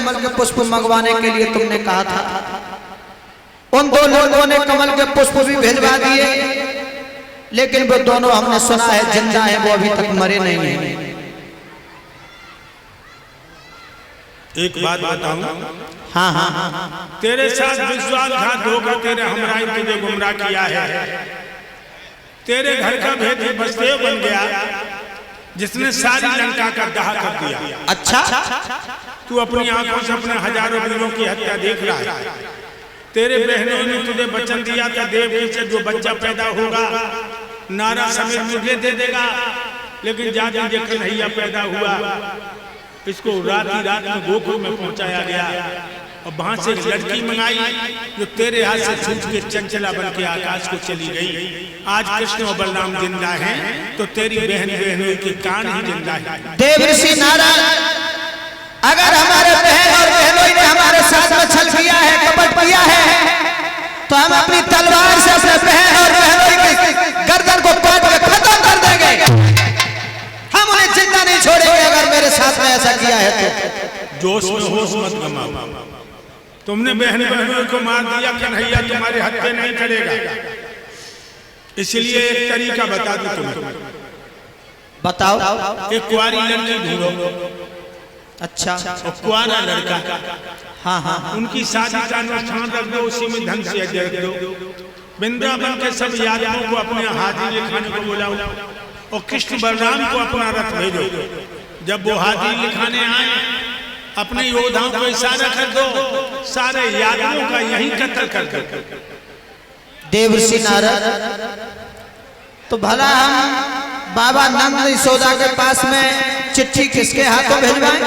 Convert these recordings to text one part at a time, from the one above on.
कमल के पुष्प मंगवाने के लिए तुमने कहा था। उन दो लोगों ने कमल के पुष्प भी भेजवा दिए, लेकिन वो दोनों हमने सुना है जिंदा है, वो अभी तक मरे नहीं हैं। एक बात बताऊं? हाँ हाँ हाँ, तेरे साथ विश्वासघात होगा, तेरे हमराही तुझे गुमराह किया है। तेरे घर का भेद बसदेव बन गया, जिसने सारी लंका का दहा कर दिया। अच्छा, तू अपनी आंखों से अपने हजारों वीरों की हत्या देख रहा है। तेरे बहनों ने तुझे वचन दिया था, देवकी से जो बच्चा पैदा होगा नारा समेत तुझे दे देगा, लेकिन जाति जे कन्हैया पैदा हुआ, इसको रात में गोकुल में पहुंचाया गया और वहां से लड़की मंगाई जो तेरे हाथ से छूट के चंचला बन के आकाश को चली गई। आज कृष्ण और बलराम जिंदा हैं, तो तेरी बहनों के कान ही जिंदा है। देवर्षि नारद, अगर हमारे बहन और बहनों ने हमारे साथ में छल किया है, कपट किया है, तो हम अपनी तलवार से अपने बहन और बहनों की गर्दन को काट के खत्म कर देंगे। हम उन्हें जिंदा नहीं छोड़ेंगे अगर मेरे साथ में ऐसा किया है तो। जोश में होश मत गंवाओ। तुमने बहनों को मार दिया, कन्हैया तुम्हारे हत्या नहीं करेगा। इसलिए एक तरीका बता दो तुम्हें। बताओ। एक कुंवारी लड़की ढूंढो। अच्छा, और कुंवारा लड़का, हाँ हाँ, उनकी शादी का अनुष्ठान रख दो, उसी में धन से रख दो। वृंदावन के सब यादवों को अपने हाजिरी लिखाने को बुलाओ और कृष्ण बलराम को अपना रथ भेजो। जब वो हाजिरी लिखाने आए, अपने योद्धाओं को इशारा कर दो, सारे यादवों का यही कत्ल कर दो। देवर्षि नारद, तो भला हम बाबा नंद यशोदा के पास में चिट्ठी किसके हाथों भिजवाएं?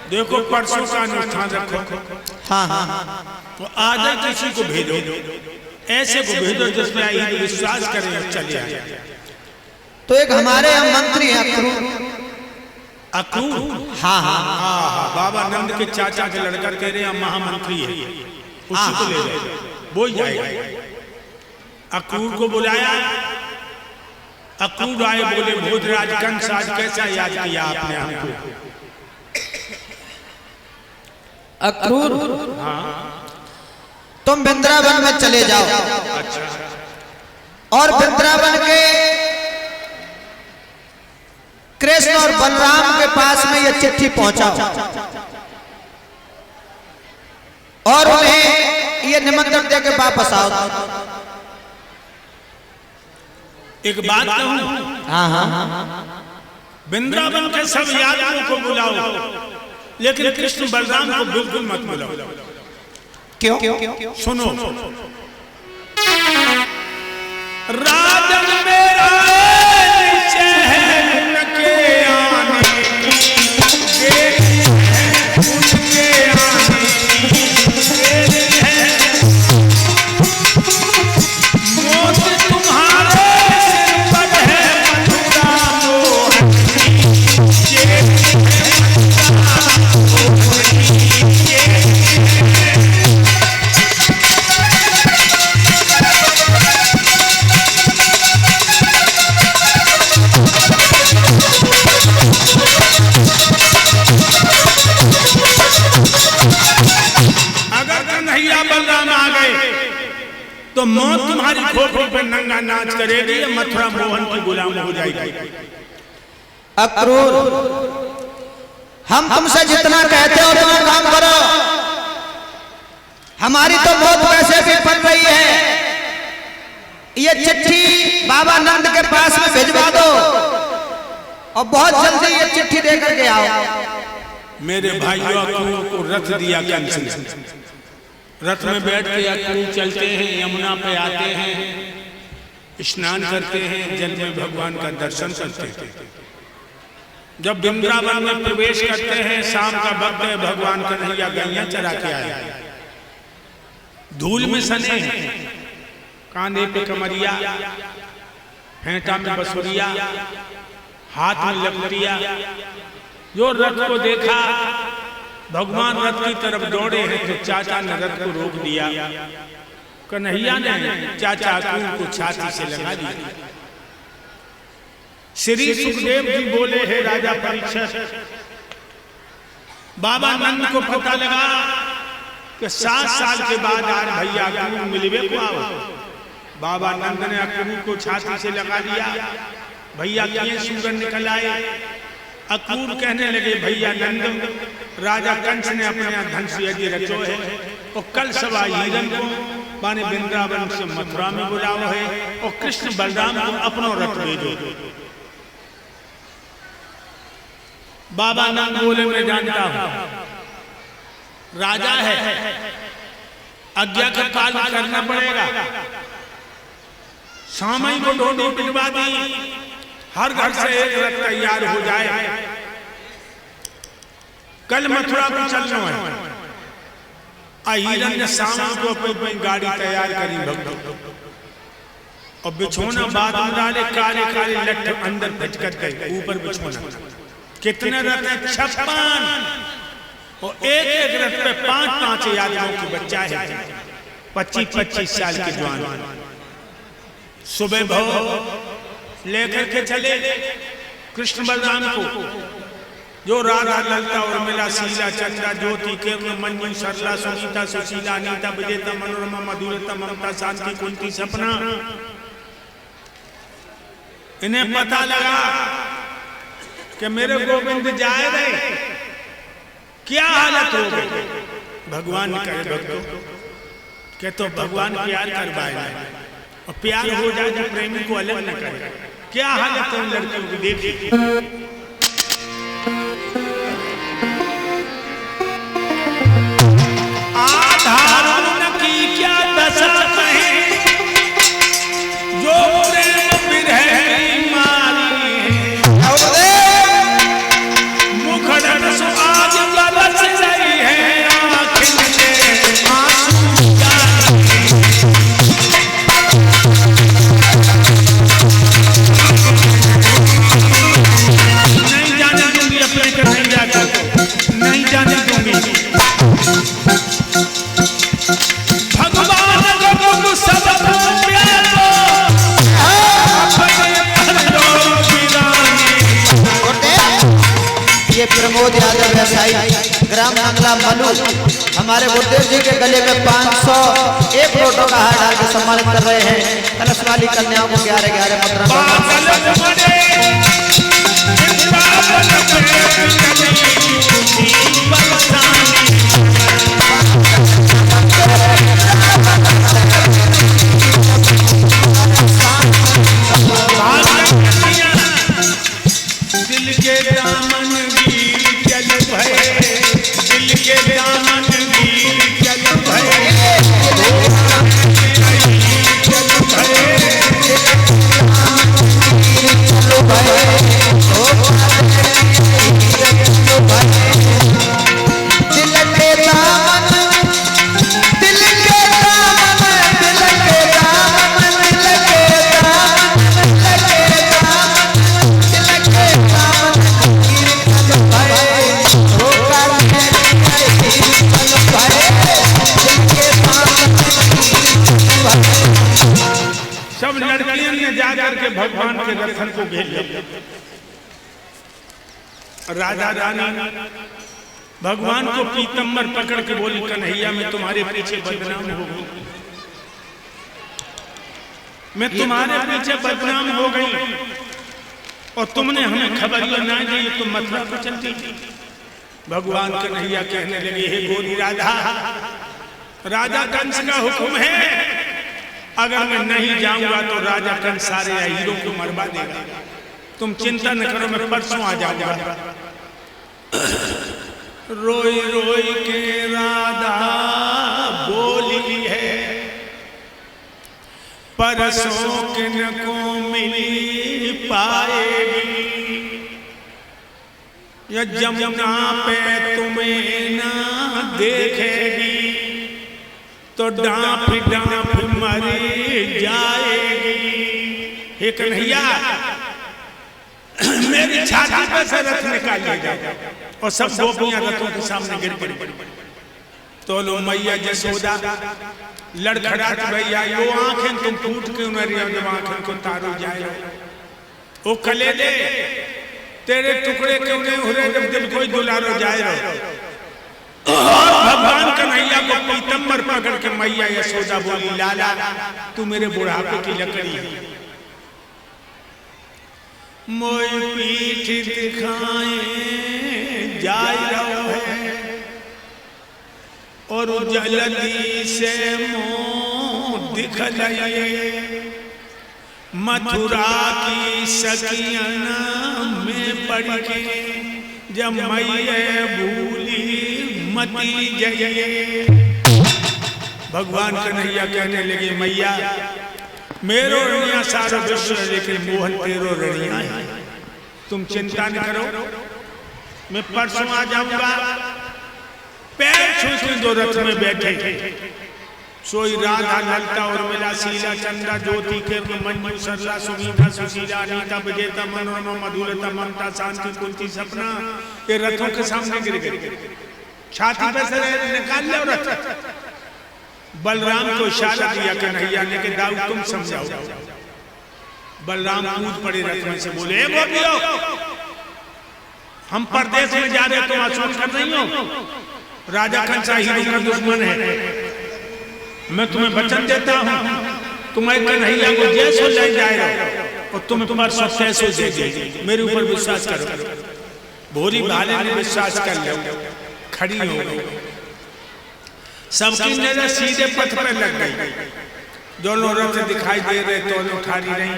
देखो, परसों का अनुष्ठान रखो। हाँ हाँ, तो आज किसी को भेजो, ऐसे को भेजो जिसमें आई विश्वास करें और चले आए। तो एक हमारे हम मंत्री हैं अक्रूर। अक्रूर? हाँ हाँ हाँ, बाबा नंद के चाचा के लड़का कह रहे हैं महामंत्री है, उसी को ले जाए, वो ही जाएगा। अक्रूर को बुलाया, अक्रूर आए, बोले भोजराज कंस आज कैसा याद किया आपने हमको? अक्रूर, हाँ, तुम वृंदावन में चले जाओ। अच्छा, और वृंदावन के कृष्ण और बलराम के पास में यह चिट्ठी पहुंचाओ और उन्हें यह निमंत्रण देकर वापस आओ। एक बात कहूं? हाँ हाँ, वृंदावन के सब यादवों को बुलाओ, लेकिन कृष्ण बलराम को बिल्कुल मत बुलाओ। क्यों? सुनो, राजन मेरा तो मौत तुम्हारी खोपड़ी पर नंगा नाच करेगी, मथुरा मोहन की गुलाम हो जाएगी। अक्रूर, हम तुमसे जितना कहते हो उतना काम करो। हमारी तो मौत वैसे भी पड़ रही है। ये चिट्ठी बाबा नंद के पास में भिजवा दो और बहुत जल्दी ये चिट्ठी देकर के आओ। मेरे भाइयों, अक्रूर को रथ दिया कंस ने। रथ में बैठ के अक्रूर चलते हैं, यमुना पे आते हैं, स्नान करते हैं, जल में भगवान का दर्शन करते हैं। जब वृंदावन में प्रवेश करते हैं, शाम का वक्त है, भगवान कन्हैया गैया चरा के आए, धूल में सने हैं, कांधे पे कमरिया, फेंटा में बसुरिया, हाथ में लकड़िया। जो रथ को देखा, भगवान रथ की तरफ दौड़े हैं, तो चाचा ने रथ को रोक दिया। कन्हैया ने चाचा अक्रूर को छाती से लगा दिया। श्री सुखदेव जी बोले, हे राजा परीक्षित, बाबा नंद को पता लगा कि 7 साल के बाद आज भैया अक्रूर मिलवे को आओ। बाबा नंद ने अक्रूर को छाती से लगा दिया, भैया किए सुगर निकल आए। अक्रूर कहने लगे, भैया नंद, राजा कंस ने अपने यहाँ धन से यदि रचो है और कल सवा हिरन को माने वृंदावन से मथुरा में बुलाओ है और कृष्ण बलराम को अपनो रथ भेजो। बाबा नंद बोले, मैं जानता हूं राजा है, आज्ञा का पालन करना पड़ेगा। सामई को ढोंढी पिटवा दी, हर घर से एक रथ तैयार हो जाए, कल मथुरा को चलना है। हिरन ने सामई को अपनी गाड़ी तैयार करी भक्तों, और बिछोना बाद में डाले, काले काले लट्ठ अंदर भटक गए, ऊपर बिछोना। कितने रथ है? 56, और एक एक रथ पे 5-5 यादवों की बच्चा है, 25-25 साल के जवान। सुबह भोर लेकर के चले कृष्ण बलराम को, जो राधा ललता और मिला शीला चंद्रा ज्योति केवल मंजू सरला सुनीता सुशीला अनीता विजेता मनोरमा मधुरता ममता शांति कुंती सपना। इन्हें पता लगा कि मेरे गोविंद जाए गए, क्या हालत हो गई। भगवान करे भक्तों के तो भगवान प्यार करवाए, और प्यार हो जाए तो प्रेमी को अलग न करे। क्या हालत है उन लड़कियों की, देखिए। आधार की क्या दशा कहे, जो प्रेम विरह मारी मुखड़न सो आज बरस रही है, आँखों में आंसू नहीं जाने दूंगी अपने कन्हैया को, नहीं जाने दूंगी। भगवान को सब ये प्रमोद यादव व्यवसायी ग्राम मंगला मनु हमारे गुरुदेव जी के गले में 501 नोटों का हार डाल के सम्मानित कर रहे हैं। कलश वाली कन्याओं को 11-11 मुद्रा। दिल के दामन गिर चल भये, दिल के दामन गिर चल भये, के भगवान के दर्शन को घेर लिया। राजा रानी भगवान को पीतम्बर पकड़ के बोली, कन्हैया मैं तुम्हारे पीछे बदनाम हो गई, मैं तुम्हारे पीछे बदनाम हो गई, और तुमने हमें खबर ना दी, तुम मथुरा को चलती। भगवान कन्हैया कहने लगे, हे गोरी राधा, राजा कंस का हुक्म है, अगर मैं नहीं जाऊंगा तो राजा कंस सारे हीरों को मरवा देगा। तुम चिंता न करो, मैं परसों आ जाऊंगा। रोई रोई के राधा बोली है, परसों किन को मिली पाएगी, या जमुना पे तुम्हें ना देखेगी तो डांफ डांफ मरी जाएगी। हे कन्हैया, मेरी छाती पर से रथ निकाल लेगा, और सब गोपियां रथों के सामने गिर पड़ी। तो लो मैया यशोदा लड़खड़ाट भैया, यो आंखें तुम टूट क्यों न रही हो, जब आंखें को तारू जाए, ओ कले दे तेरे टुकड़े क्यों नहीं हो रहे, जब दिल कोई दुलारो जाए रहो। और भगवान कन्हैया को पीतम्बर पकड़ के मैया यशोदा बोली, लाला तू मेरे बुढ़ापे की लकड़ी है, मोई पीठ दिखाए जाय रहो है और जल्दी से मुंह दिखलाइए, मथुरा की सखियन में पड़ के जब मैया भूली मती जइए। भगवान कन्हैया कहने लगे, मैया मेरो ऋणिया सारा विश्व है, लेकिन मोहन तेरो ऋणिया है, तुम चिंता न करो, मैं परसों आ जाऊंगा। पैर छूके जो रथ में बैठे सोई राधा ललता और मिला शीला चंद्रा ज्योति के मंजू सरला सुनीता सुशीला अनीता विजेता मनोरमा मधुरता ममता शांति कुंती सपना, ये रथों के सामने गिर गए, छाती पे से निकाल लो रथ। बलराम को इशारा दिया कन्हैया ने कि दाऊ तुम समझाओ। बलराम कूद पड़े रथ में से बोले, गोपियों हम परदेश में जा रहे, तुम असूल कर रही हो, राजा कंसा हिंदू का दुश्मन है, मैं तुम्हें वचन देता हूं, तुम्हें कन्हैया को जैसे ले जाएगा और तुम्हें तुम्हारे सब पैसों दे देगी, मेरे ऊपर विश्वास करो। भोरी भाले ने विश्वास कर लिया, खड़ी हो गई, सबकी नजर सीधे पथ पर लग गई। दोनों रथ दिखाई दे रहे तो उठारी रही,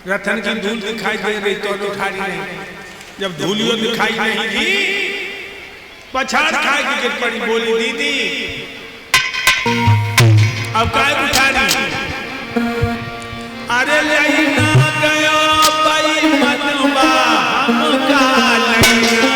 रथन की धूल दिखाई दे रही तो उठारी रही। जब धूलियों दिखाई नहीं दी, पछाड़ खाए की गिर पड़ी, बोली दीदी अब काय उठारी, अरे लईना गयो भाई मनवा हमका लईना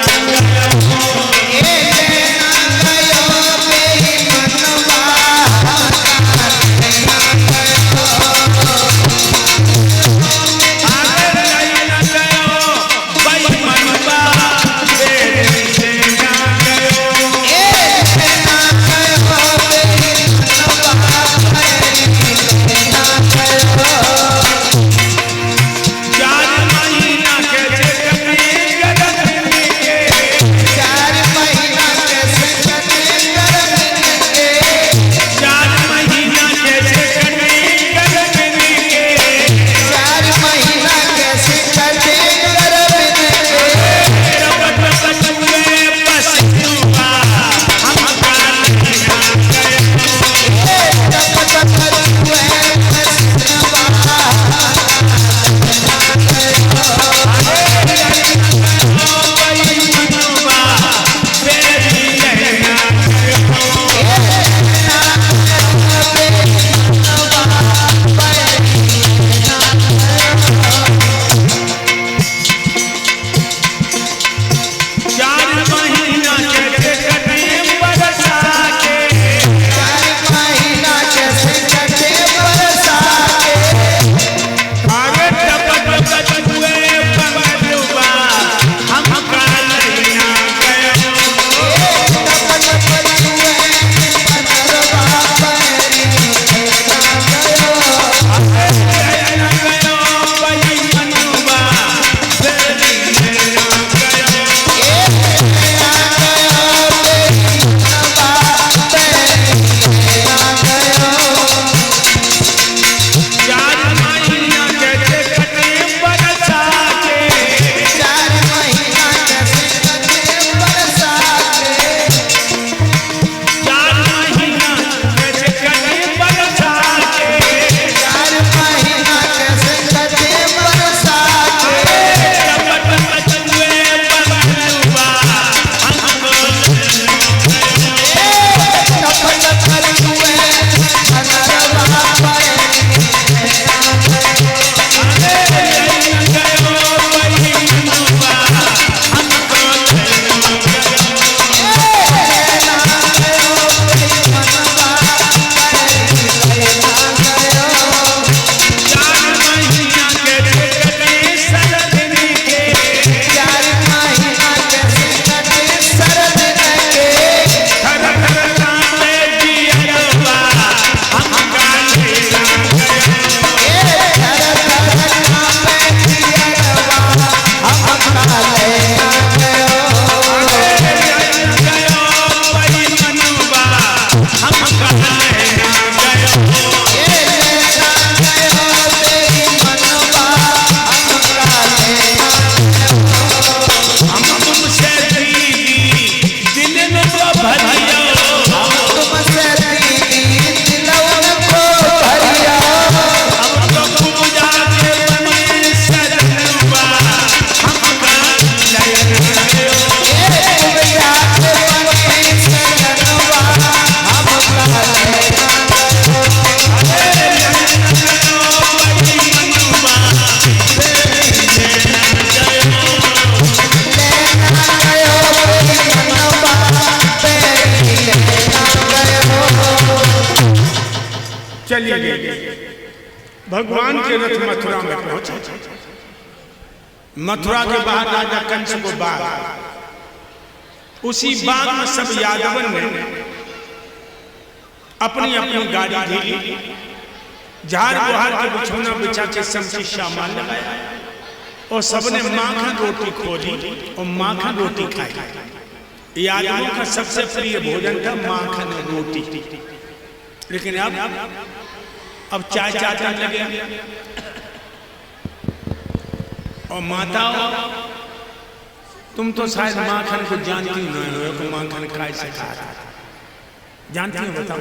चली गई। भगवान के रथ मथुरा में पहुंचे। मथुरा के बाहर राजा कंस को बाग, उसी बाग में सब यादवन ने अपनी अपनी गाड़ी ढीली, झाड़ बुहार के बिछौना बिछा के समची सामान लगाया और सबने माखन रोटी खोली और माखन रोटी खाई। यादवों का सबसे प्रिय भोजन था माखन रोटी। लेकिन अब चाय चाटने लगे और माताओं, तुम तो शायद माखन को जानती नहीं हो कि माखन खाए से खाता जानती हो? बताओ,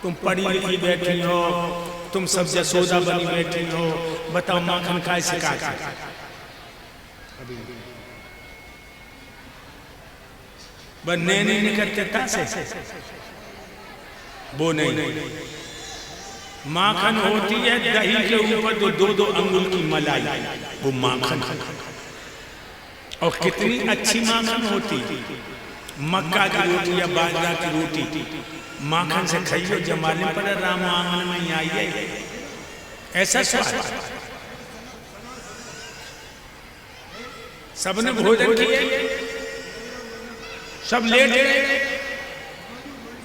तुम पढ़ी लिखी बैठी हो, तुम सब जसोदा बनी बैठी हो, बताओ माखन खाए से खाता? बस नैनी निकलते था से वो नहीं। माखन होती है दही के ऊपर जो 2-2 अंगुल की मलाई, वो माखन। और कितनी अच्छी माखन होती, मक्का की रोटी या बाजरा की रोटी माखन से खाइयो, जमाने पर राम आंगन में आई है, ऐसा स्वाद। सबने भोजन किए, सब लेट गए,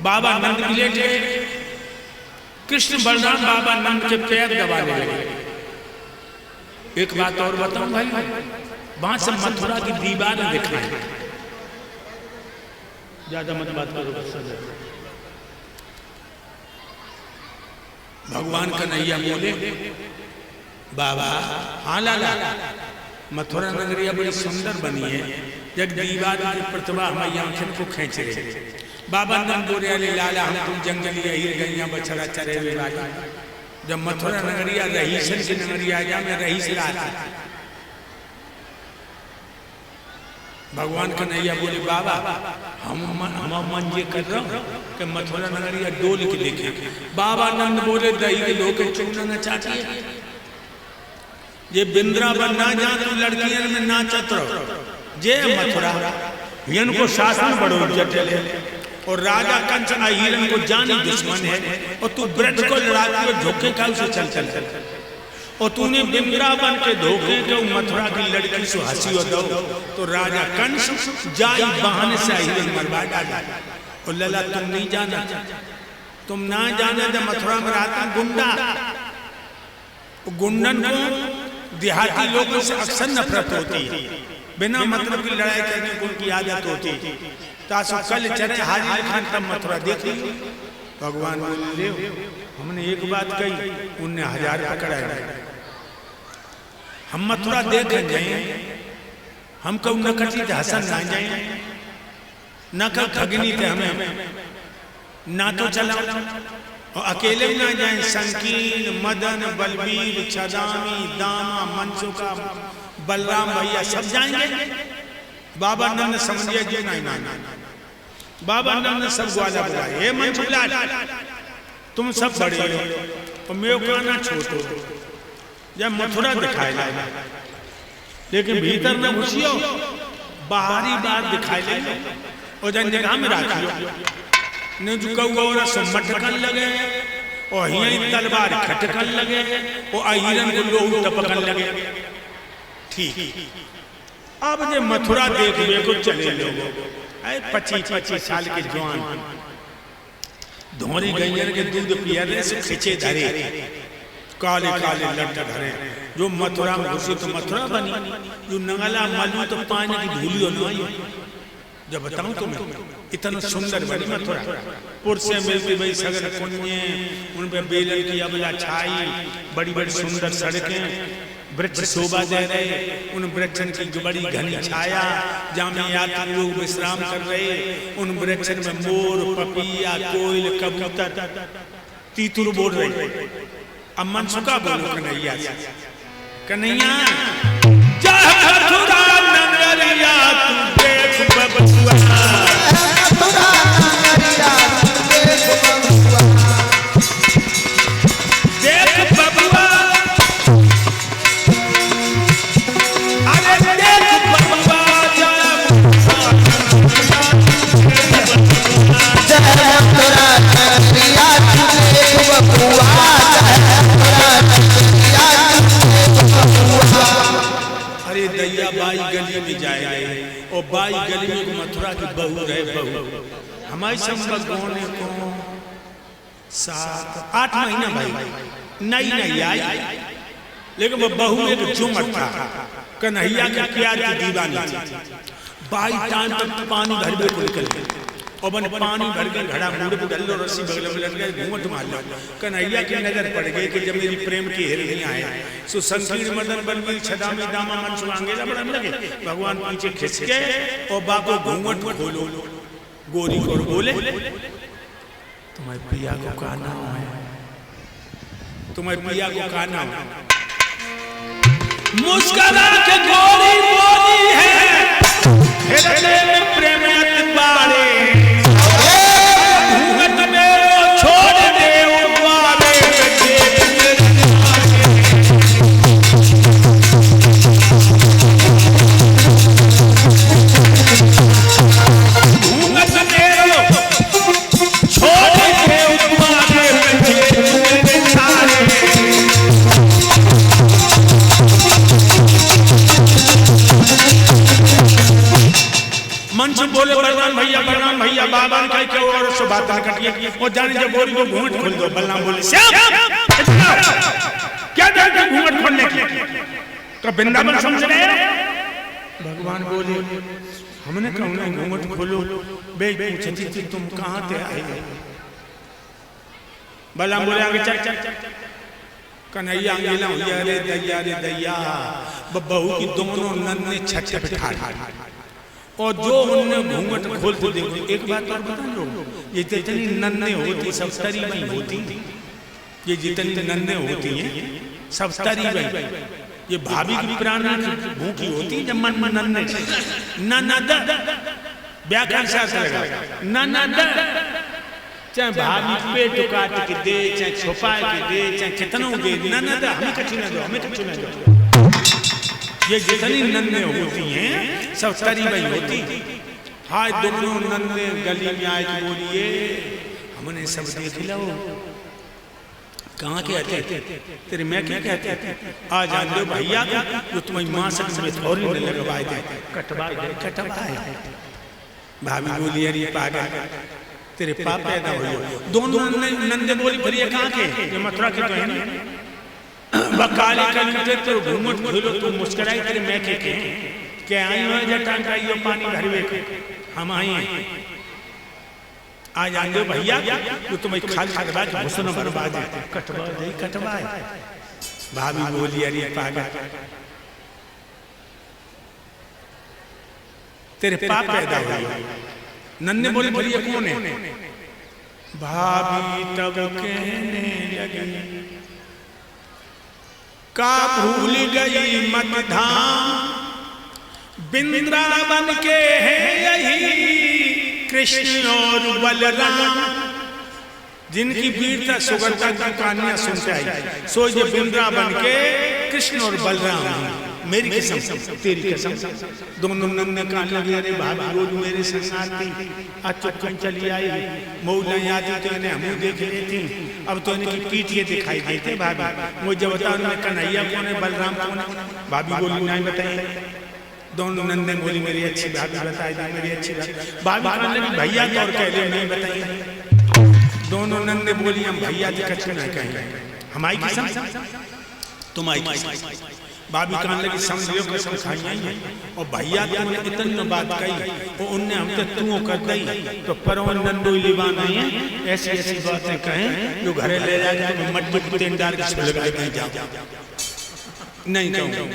बाबा नंद भी लेट गए। कृष्ण बलराम बाबा नंद के पैर दबाने लगे। एक बात और बताऊं भाई, वहां से मथुरा की दीवार दिखा है, ज्यादा मत बात करो। भगवान कन्हैया बोले, बाबा हाँ लाला, मथुरा नगरिया बड़ी सुंदर बनी है, जब दीवार की प्रतिभा हमारी आंखों को खींच रही। बाबा नंद बोले, अरे लाला हम तुम जंगली हीर गैया बछड़ा चरे हुए वाला, जब मथुरा नगरिया रहीसन की नगरिया जा मैं रहीस लाता। भगवान कन्हैया बोले, बाबा हम मन ये कर रहा हूँ कि मथुरा नगरिया डोल के देखे। बाबा नंद बोले, दही के लोग चूना चाहती है, ये बिंद्रावन ना जा तो लड़कियन में नाचत रहो। जे मथुरा इनको शासन बड़ो जटिल है और राजा कंस हिरण को जानी दुश्मन है, और तू ब्रज को लड़ाते हुए धोखे का उसे चल चल चल, और तूने बिंद्रावन के धोखे के मथुरा की लड़की से हंसी हो दो, तो राजा कंस जाई बहाने से हिरण मरवा डाला। और लला तुम नहीं जाना, तुम ना जाने तो मथुरा में रहता गुंडा, गुंडन को देहाती लोगों से अक्सर नफरत होती है, बिना मतलब की लड़ाई करने को उनकी आदत होती। तासु कल चले हाजिर खान तब मथुरा देख ली। भगवान बोले, हमने एक बात कही, उनने 1000 पकड़ा। हम मथुरा देख जाए, हम कब न कटी थे हसन ना जाए, न कब ठगनी थे हमें, ना तो चला और अकेले ना जाए। संकीर्ण, मदन, बलबीर, छदामी, दामा, मनसुखा, बलराम भैया सब जाएंगे। बाबा नंद समझिए जी नहीं ना, बाबा नंद ने सब ग्वाला बुलाए, हे मंझूलाल तुम सब बड़े हो और मैं कहना छोटो, जब मथुरा दिखाए लाए, लेकिन भीतर न घुसियो, बाहरी बात दिखाई ले और जन जगह में रखियो। ने जो कौआ सब मटकन लगे और यहीं तलवार खटकन लगे और हिरन को लोग टपकन लगे। ठीक, अब जे मथुरा देखने को चले लोग 25-25 साल के जवान धोरी गैयन के दूध पिया रहे से खिंचे धरे, काले काले लट धरे। जो मथुरा में घुसी तो मथुरा बनी, जो नंगला मलू तो पानी की धूली हो। जब बताऊं तुम्हें, इतना सुंदर बनी मथुरा। पुर से मिलती भाई सगर पुण्य, उन पे बेलन की अबला छाई, बड़ी बड़ी सुंदर सड़कें, वृक्ष शोभा दे रहे, उन वृक्षन की बड़ी घनी छाया, जहाँ में यात्री लोग विश्राम कर रहे। उन वृक्षन में मोर, पपीया, कोयल, कबूतर, तीतुर बोल रहे। अब मनसुखा बोलो कन्हैया, कन्हैया मथुरा नगरिया तू देख बबुआ, देख बबुआ, अरे देख बबुआ, जय मथुरा नगरिया तू मथुरा की बहू रहे बहू हमारे संबंध गोने को 7-8 महीना भाई नई आई, लेकिन वो बहू एक जुमट था, कन्हैया के प्यार की दीवानी थी। बाई टाइम तक पानी भर के निकल गए और बन पानी भर के घड़ा मुड़ पे डल्लो रस्सी बगल में लग गए घूमट मार लो। कन्हैया की नजर पड़ गई कि जब मेरी प्रेम की हिरनियां आए सो संकीर्ण मदन बलवीर छदा में दामा मन सुनांगेला बड़ा लगे। भगवान पीछे खिंच के और बाबू घूंघट खोलो, गोरी को बोले तुम्हारे पिया को का नाम है, तुम्हारे पिया को का नाम है। मुस्कुरा के गोरी बोली है हृदय में प्रेम बाड़े घूंघट में छोड़ दे उबारे घूंघट में छोड़ दे उबारे मंच बोले बलराम भैया बाबा ने कहा क्यों और सो बात कटिए और जाने जब बोली को घूंघट खोल दो। बलराम बोले श्याम क्या जानते घूंघट खोलने की, तो वृंदावन समझ रहे हो। भगवान बोले हमने कहा घूंघट खोलो, बे पूछती तुम कहाँ थे आए। बलराम बोले आगे चल कन्हैया अंगेला रे दैया बहू की दोनों नन्हे छत पे ठाड़ और जो उनने घूंघट खोलते देखो। एक बात और बता लो, ये जितनी नन्हे होती सब तरी बई होती, ये जितनी नन्हे होती हैं सब तरी बई। ये भाभी की प्राण भूखी होती जब मन में नन्हे ननद व्याकरण शास्त्र लगा ननद, चाहे भाभी पेट काट के दे, चाहे छुपा के दे, चाहे कितनों दे, ननद हमें कछु न दो, हमें कछु न दो। ये जितनी नन्हे होती हैं सब तरी बई होती। हाय दोनों नन्हे गली में आए कि बोलिए हमने सब देख लो। कहाँ के आते तेरे मैं क्या कहते आ जान दो भैया जो तुम्हारी माँ से थोड़ी न लगवाए थे कटवाए। भाभी बोली अरे पागल तेरे पाप पैदा हुए। दोनों नंदे बोली फिर ये कहाँ के मथुरा के तो है ना। बकाली का तो घूंघट खोलो तो मुस्कुराई तेरे मैं के आई हो जटा का यो पानी भरवे के हम आई हैं। आ जान दो भैया जो तुम्हें खाली कटवा के घुसना बर्बाद है कटवा। भाभी बोली अरे पागल तेरे पाप पैदा हुए। नन्हे बोले भैया कौन है। भाभी तब कहने लगी का भूल गई मत धाम वृंदावन के है यही कृष्ण और बलराम, जिनकी वीरता सुगरता की कहानियां सुनते आई सो ये वृंदावन के कृष्ण और बलराम। मेरी कसम तेरी कसम दोनों नन्हे कान लगे अरे भाभी रोज मेरे संसार थी आज चुपकन चली आई मौला याद तो इन्हें हमें देख लेती अब तो इनकी पीठ ये दिखाई देते। भाभी मुझे बताओ उन्हें कन्हैया कौन है बलराम कौन है। भाभी बोली नहीं बताइए। दोनों नन्हे बोली मेरी अच्छी भाभी बताई दी मेरी अच्छी भाभी भैया तो और कह ले नहीं बताइए। दोनों नन्हे बोली हम भैया जी कछु नहीं कहेंगे हमारी कसम तुम्हारी कसम। भाभी कहने लगी समझ लो कसम खाई है और भैया तुमने इतनी बात कही और उनने हमसे तू कर दी तो परवन नंदो लीवान नहीं है ऐसी ऐसी बातें कहें जो घरे ले जाके तुम्हें मटमट तेल डाल के छिलक नहीं जाओ नहीं कहूँ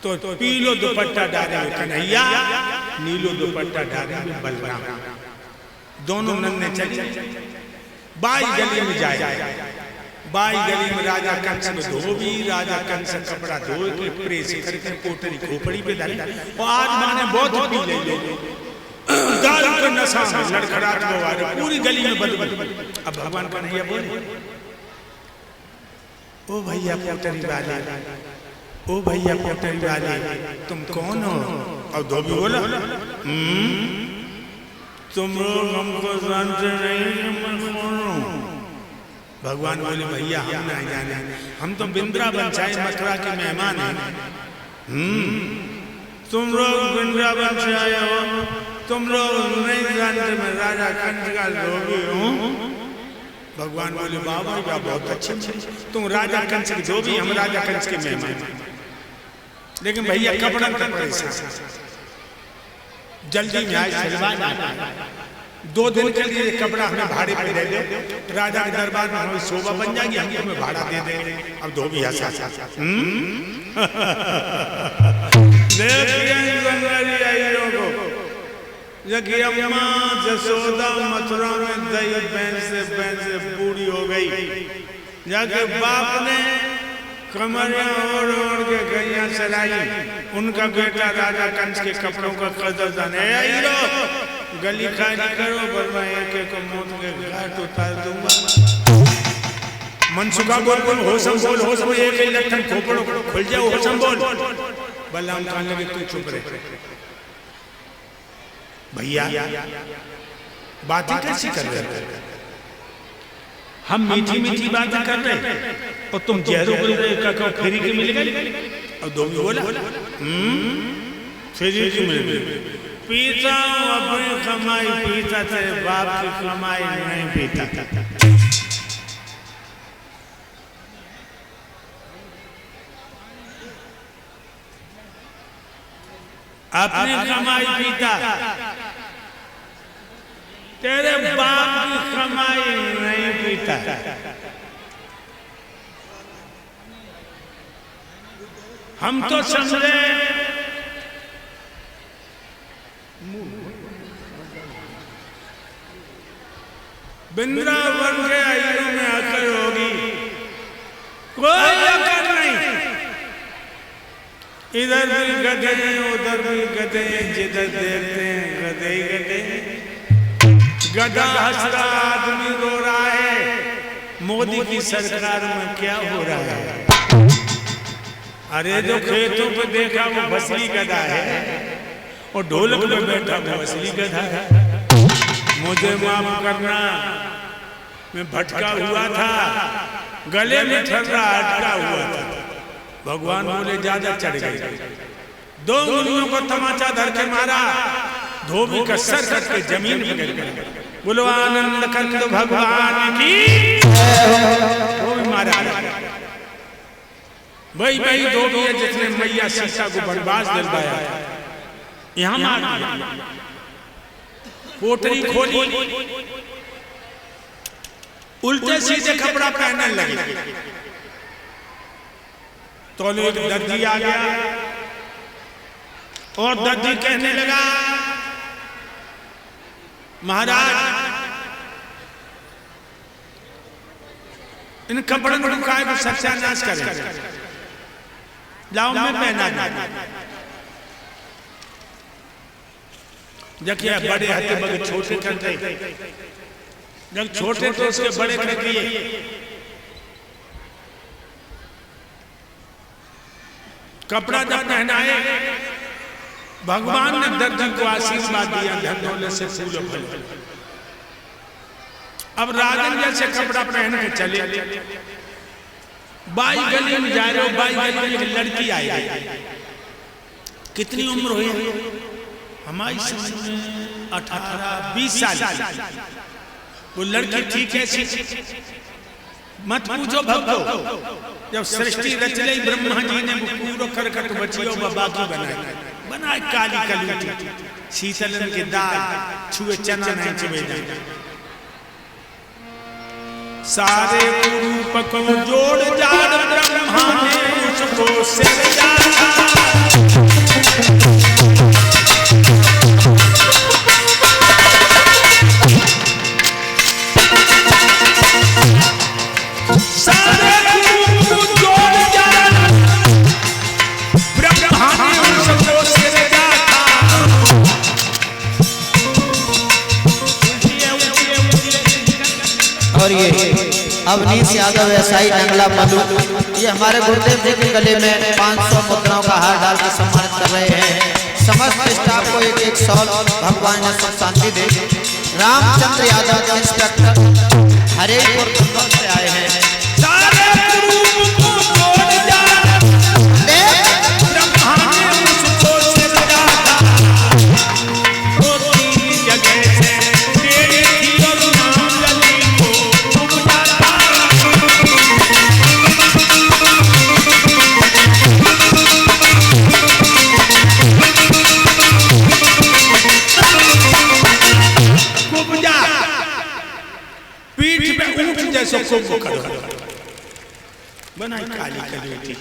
तो पीलो दुपट्टा डाले कन्हैया नीलो दुपट्टा डाले बलराम। दोनों नन्हे चले बाई गली में जाए। बाई गली में राजा कंस में धोबी राजा कंस कपड़ा धो के प्रेस करके कोटरी खोपड़ी पे डाली और आज मैंने बहुत पी ले दारू का नशा में लड़खड़ाहट हुआ पूरी गली में बदबू। अब भगवान कन्हैया बोले ओ भैया कोटरी वाले ओ भैया कोटरी वाले तुम कौन हो। और धोबी बोला तुम लोग हमको जानते नहीं। भगवान बोले भैया हम नहीं जाने हम तो वृंदावन चाहे मथुरा के मेहमान हैं। तुम लोग वृंदावन से आए हो, तुम लोग नहीं जानते मैं राजा कंस का धोबी हूँ। भगवान बोले बाबा क्या बहुत अच्छे, तुम राजा कंस के धोबी, हम राजा कंस के मेहमान। लेकिन भैया कपड़ा का परेशान, जल्दी में आए सलवान 2 दिन के लिए कपड़ा हमें भाड़े पे दे दो, राजा के दरबार में हमें शोभा बन जाएगी, हम तुम्हें भाड़ा दे देंगे। अब धोबी हंसा अम्मा जसोदा मथुरा में दही भैंस से बूढ़ी हो गई, जाके बाप ने कमरिया ओढ़ के गैया चलाई। उनका बेटा राजा कंस के कपड़ों का कदरदान है, गली खाली करो वरना एक को मौत के घाट उतार दूंगा। मनसुखा बोल होशम बोल, होशम एक लठन खोपड़ो खुल जाओ, होशम बोल। बलराम कहने लगे तू चुप रहे भैया, बातें कैसी कर रहे हो? हम मीठी मीठी बातें कर रहे और तुम जहरों बोल रहे का फेरी की मिल गई। और धोबी बोला फेरी की मिल गई, पीता हूँ अपनी कमाई, पीता थे बाप की कमाई नहीं पीता। अपनी कमाई पीता, तेरे बाप की कमाई नहीं पीता। हम तो समझे वृंदावन के आयु में अकल होगी, कोई अकल नहीं। इधर भी गधे उधर भी गधे, जिधर देखते हैं गधे ही गधे। गधा हंस रहा, आदमी रो रहा है, मोदी की सरकार में क्या हो रहा है? अरे जो खेतों पे देखा वो असली गधा है, और ढोलक पे बैठा वो असली गधा है। मुझे माफ करना, मैं भटका हुआ था, गले में ठर्रा अटका हुआ था। भगवान बोले ज्यादा चढ़ गए, 2 मुनियों को तमाचा धर के मारा, धोबी का सर कट के जमीन पे गिर गया। बोलो आनंद कंद भगवान की, धोबी मारा। वही धोबी है जिसने मैया सीता को वनवास दिलवाया। यहाँ मार दिया, पोटली खोली, उल्टे सीधे कपड़ा पहनने लगे। तो एक दर्जी आ गया और दर्जी कहने लगा महाराज इन कपड़ों को काय को सत्यानाश करें, लाओ में पहना। देखिए बड़े हाथे बड़े छोटे कर दे, जब छोटे तो उसके बड़े कर दिए। कपड़ा जब पहनाए, भगवान ने दर्जी को आशीर्वाद दिया धन दौलत से फूल फल। अब राजन जैसे कपड़ा पहन के चले, बाई गली में जा रहे हो, बाई गली में एक लड़की आई। कितनी उम्र हुई हमारी? 18-20 साल। वो लड़की ठीक है, मत पूछो भक्तो। जब सृष्टि रच ली ब्रह्मा जी ने पूरो करकट बचियो बाकी बनाए काली कलूटी, शीतलन के दाल छुए चना नहीं चुए जाए। सारे रूप को जोड़ जाड़ ब्रह्मा ने उसको सिरजा। और ये अवनीश यादव एसआई नंगला मधु, ये हमारे गुरुदेव जी के गले में 500 मुद्राओं का हार डाल के सम्मानित कर रहे हैं। समस्त स्टाफ को एक शॉल भगवान ने सुख शांति दे। रामचंद्र यादव इंस्पेक्टर हरेपुर से आए हैं। पीठ पे ऊंट जैसे कुंभ खड़ा बनाई काली कलयुगी।